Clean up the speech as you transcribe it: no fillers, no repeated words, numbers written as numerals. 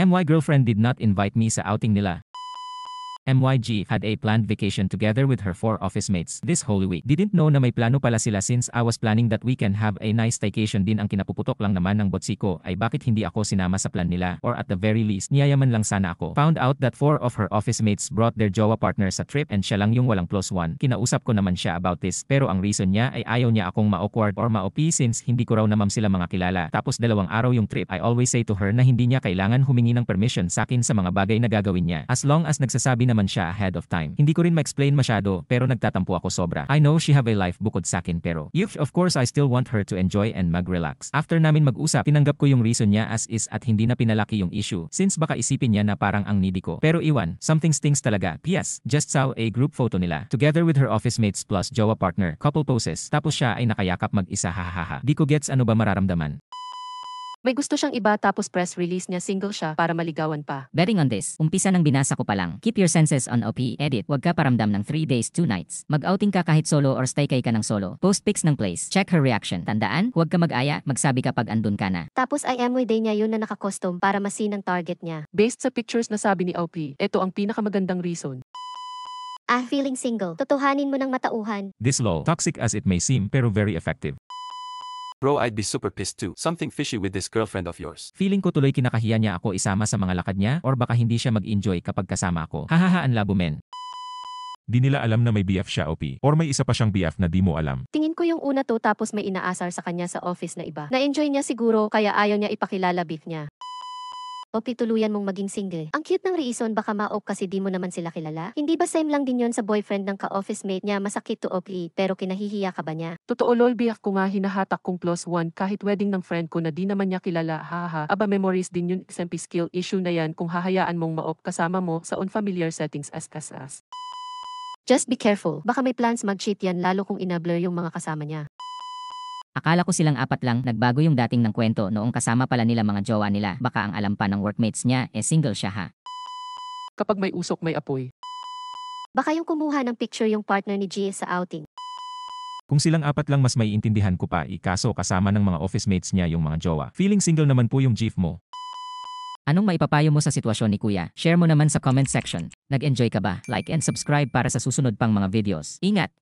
My girlfriend did not invite me sa outing nila. MYG had a planned vacation together with her 4 office mates this Holy Week. Didn't know na may plano pala sila since I was planning that we can have a nice staycation din. Ang kinapuputok lang naman ng botsi ko ay bakit hindi ako sinama sa plan nila, or at the very least, niyayaman lang sana ako. Found out that 4 of her office mates brought their jowa partners sa trip and siya lang yung walang +1. Kinausap ko naman siya about this, pero ang reason niya ay ayaw niya akong ma-awkward or ma-OP since hindi ko raw naman sila mga kilala. Tapos 2 araw yung trip. I always say to her na hindi niya kailangan humingi ng permission sa akin sa mga bagay na gagawin niya, as long as nagsasabi naman siya ahead of time. Hindi ko rin ma-explain masyado pero nagtatampo ako sobra. I know she have a life bukod sakin pero of course I still want her to enjoy and mag-relax. After namin mag-usap, tinanggap ko yung reason niya as is at hindi na pinalaki yung issue since baka isipin niya na parang ang needy ko. Pero iwan, something stings talaga. PS, just saw a group photo nila together with her office mates plus jowa partner, couple poses, tapos siya ay nakayakap mag-isa, hahaha. Di ko gets ano ba mararamdaman. May gusto siyang iba tapos press release niya single siya para maligawan pa. Betting on this, umpisa nang binasa ko pa lang. Keep your senses on OP. Edit, wag ka paramdam ng 3 days 2 nights. Mag-outing ka kahit solo or stay kay ka ng solo. Post pics ng place. Check her reaction. Tandaan, huwag ka mag-aya, magsabi kapag andun ka na. Tapos ay amoy day niya yun na naka-custom para masin ang target niya. Based sa pictures na sabi ni OP, ito ang pinakamagandang reason. Feeling single. Totohanin mo ng matauhan. This lol, toxic as it may seem pero very effective. Bro, I'd be super pissed too. Something fishy with this girlfriend of yours. Feeling ko tuloy kinakahiya niya ako isama sa mga lakad niya or baka hindi siya mag-enjoy kapag kasama ako. Hahaha, ang labo men. Di nila alam na may BF siya, OP. Or may isa pa siyang BF na di mo alam. Tingin ko yung una to tapos may inaasar sa kanya sa office na iba. Na-enjoy niya siguro kaya ayaw niya ipakilala beef niya. OP, tuluyan mong maging single. Ang cute ng reason, baka ma-op kasi di mo naman sila kilala. Hindi ba same lang din yon sa boyfriend ng ka-office mate niya? Masakit to OP, pero kinahihiya ka ba niya? Totoo lol, biyak ko nga hinahatak kong +1 kahit wedding ng friend ko na di naman niya kilala, haha. Aba, memories din yun, SMP skill issue na yan kung hahayaan mong ma-op kasama mo sa unfamiliar settings as kasas. Just be careful. Baka may plans mag-cheat yan lalo kung inablur yung mga kasama niya. Akala ko silang 4 lang, nagbago yung dating ng kwento noong kasama pala nila mga jowa nila. Baka ang alam pa ng workmates niya, single siya ha. Kapag may usok may apoy. Baka yung kumuha ng picture yung partner ni Gia sa outing. Kung silang 4 lang mas may intindihan ko pa, kaso kasama ng mga office mates niya yung mga jowa. Feeling single naman po yung GIF mo. Anong maipapayo mo sa sitwasyon ni Kuya? Share mo naman sa comment section. Nag-enjoy ka ba? Like and subscribe para sa susunod pang mga videos. Ingat!